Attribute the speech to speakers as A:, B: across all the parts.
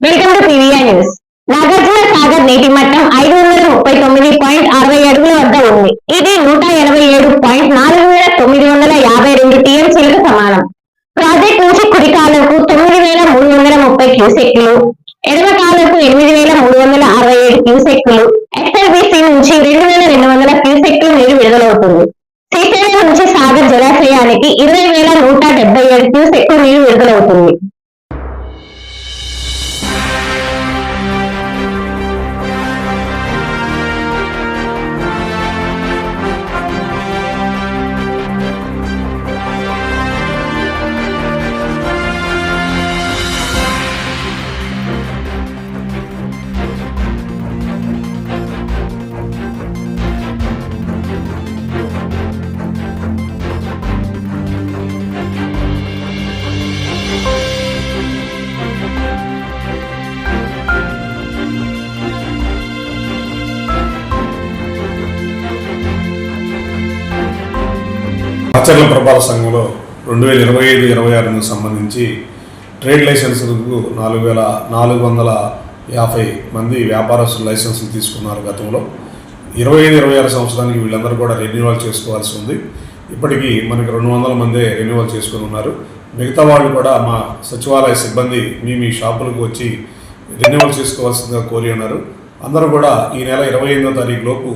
A: Welcome to PVR news. Nagarjuna Sagar నీటి మట్టం 539.60 అడుగుల వద్ద ఉంది. ఇది 187.4952 టీఎంసీలకు సమానం. ప్రాజెక్ట్ నుంచి కుడి కాలువకు 9330 క్యూసెక్లు, ఎడమ కాలువకు 8367 క్యూసెక్లు, ఎస్ఎల్బీసీ నుంచి 2200 క్యూసెక్లు నీరు విడుదలవుతుంది. శ్రీశైలం నుంచి సాగర్ జలాశయానికి 20177 క్యూసెక్లు నీరు విడుదలవుతుంది.
B: ఆచరణ ప్రభావ సంఘంలో 2025-26 సంబంధించి ట్రేడ్ లైసెన్సులకు 4450 మంది వ్యాపారస్తులు లైసెన్సులు తీసుకున్నారు. గతంలో 25-26 సంవత్సరానికి వీళ్ళందరూ కూడా రెన్యువల్ చేసుకోవాల్సి ఉంది. ఇప్పటికీ మనకి 200 మందే రెన్యువల్ చేసుకుని ఉన్నారు. మిగతా వాళ్ళు కూడా మా సచివాలయ సిబ్బంది మీ షాపులకు వచ్చి రెన్యువల్ చేసుకోవాల్సిందిగా కోరి ఉన్నారు. అందరూ కూడా ఈ నెల 25వ తారీఖు లోపు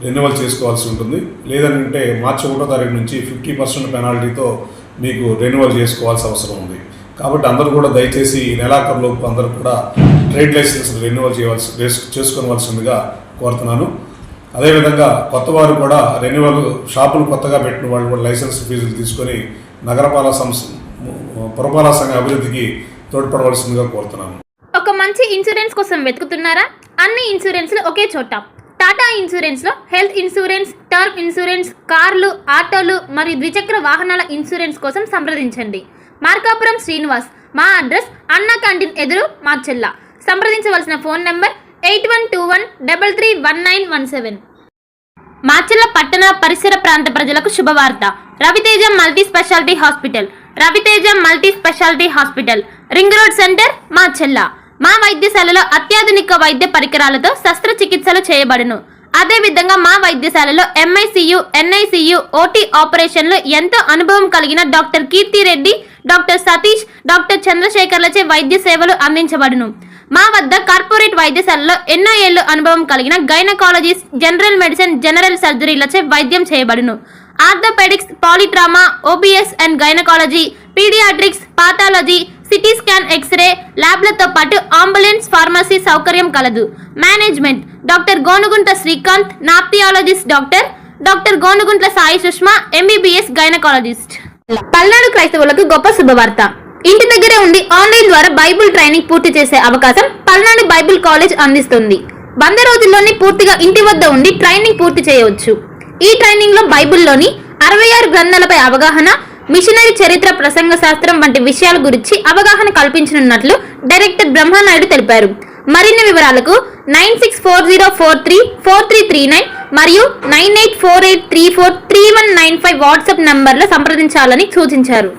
B: రెన్యువల్ చేసుకోవాల్సి ఉంటుంది. లేదంటే మార్చి 1వ తారీఖు నుంచి 50% పెనాల్టీతో మీకు రెన్యువల్ చేసుకోవాల్సిన అవసరం ఉంది. కాబట్టి అందరూ కూడా దయచేసి ఈ నెలాఖరులోపు అందరూ కూడా ట్రేడ్ లైసెన్స్ రెన్యువల్ చేసుకోవాల్సిందిగా కోరుతున్నాను. అదేవిధంగా కొత్త వారు కూడా రెన్యువల్ షాపులు కొత్తగా పెట్టిన వాళ్ళు కూడా లైసెన్స్ ఫీజులు తీసుకొని పురపాలక సంఘ అభివృద్ధికి తోడ్పడవలసిందిగా కోరుతున్నాను.
C: ఒక మంచి ఇన్సూరెన్స్ కోసం వెతుకుతున్నారా? అన్ని ఇన్సూరెన్స్లు ఒకే చోట. టాటా ఇన్సూరెన్స్లో హెల్త్ ఇన్సూరెన్స్, టర్మ్ ఇన్సూరెన్స్, కార్లు, ఆటోలు మరియు ద్విచక్ర వాహనాల ఇన్సూరెన్స్ కోసం సంప్రదించండి. మార్కాపురం శ్రీనివాస్. మా అడ్రస్ అన్నా క్యాంటీన్ ఎదురు, మార్చెల్ల. సంప్రదించవలసిన ఫోన్ నెంబర్ 8121331917. మార్చెల్ల పట్టణ పరిసర ప్రాంత ప్రజలకు శుభవార్త. Raviteja multi speciality hospital. Raviteja multi speciality hospital, ring road centre, మార్చెల్ల. మా వైద్యశాలలో అత్యాధునిక వైద్య పరికరాలతో శస్త్రచికిత్సలు చేయబడును. అదేవిధంగా మా వైద్యశాలలో ఎంఐసియు, ఎన్ఐసియు, ఓటీ ఆపరేషన్లు ఎంతో అనుభవం కలిగిన doctor Keerthi Reddy, doctor Satish, doctor చంద్రశేఖర్లచే వైద్య సేవలు అందించబడును. మా వద్ద కార్పొరేట్ వైద్యశాలలో ఎన్నో ఏళ్లు అనుభవం కలిగిన గైనకాలజిస్ట్, జనరల్ మెడిసిన్, జనరల్ సర్జరీలచే వైద్యం చేయబడును. Orthopaedics, polytrauma, OBS and gynaecology, paediatrics, pathology, CT scan, X ray ల్యాబ్లతో పాటు అంబులెన్స్, ఫార్మసీ సౌకర్యం కలదు. Management doctor Gonuguntla Srikanth, nephrologist doctor Gonuguntla Sai Sushma, MBBS gynaecologist. Palnadu క్రైస్తవులకు గొప్ప శుభవార్త. ఇంటి దగ్గరే ఉండి ఆన్లైన్ ద్వారా బైబుల్ ట్రైనింగ్ పూర్తి చేసే అవకాశం పల్నాడు బైబుల్ కాలేజ్ అందిస్తుంది. 100 రోజుల్లోనే పూర్తిగా ఇంటి వద్ద ఉండి ట్రైనింగ్ పూర్తి చేయవచ్చు. ఈ ట్రైనింగ్ లో బైబుల్లోని 66 గ్రంథాలపై అవగాహన, మిషనరీ చరిత్ర, ప్రసంగ శాస్త్రం వంటి విషయాల గురించి అవగాహన కల్పించనున్నట్లు డైరెక్టర్ బ్రహ్మానాయుడు తెలిపారు. మరిన్ని వివరాలకు 9640434339 మరియు 9848343195 వాట్సాప్ నంబర్లో సంప్రదించాలని సూచించారు.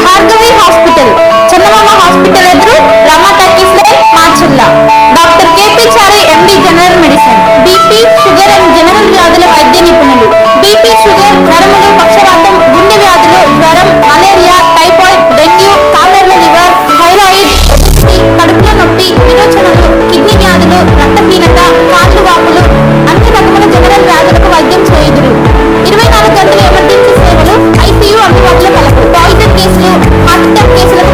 C: భార్గవి హాస్పిటల్, చందమామ హాస్పిటల్ ఎదురు, Rama talkies line, Macherla. Doctor KP Chari, MD general medicine, BP, sugar and general వ్యాధుల వైద్య నిపుణులు. బీపీ, షుగర్, నరములు, పక్షవాతం, గుండె వ్యాధులు, జ్వరం, మలేరియా, టైఫాయిడ్, డెంగ్యూ, కాలర్ల లివర్, థైరాయిడ్, ఒబెసిటీ, కడుపులో నొప్పి, విరోచనలు, కిడ్నీ వ్యాధులు, రక్తహీనత, కాళ్ళు వాపులు, అన్ని రకముల జనరల్ వ్యాధులకు వైద్యం చేయుదురు. 24 గంటల ఎమర్జెన్సీ సేవలు, ఐసీయూ అందుబాటులో కలవు. పాయిజన్ కేసులు, హార్ట్ అటాక్ కేసులకు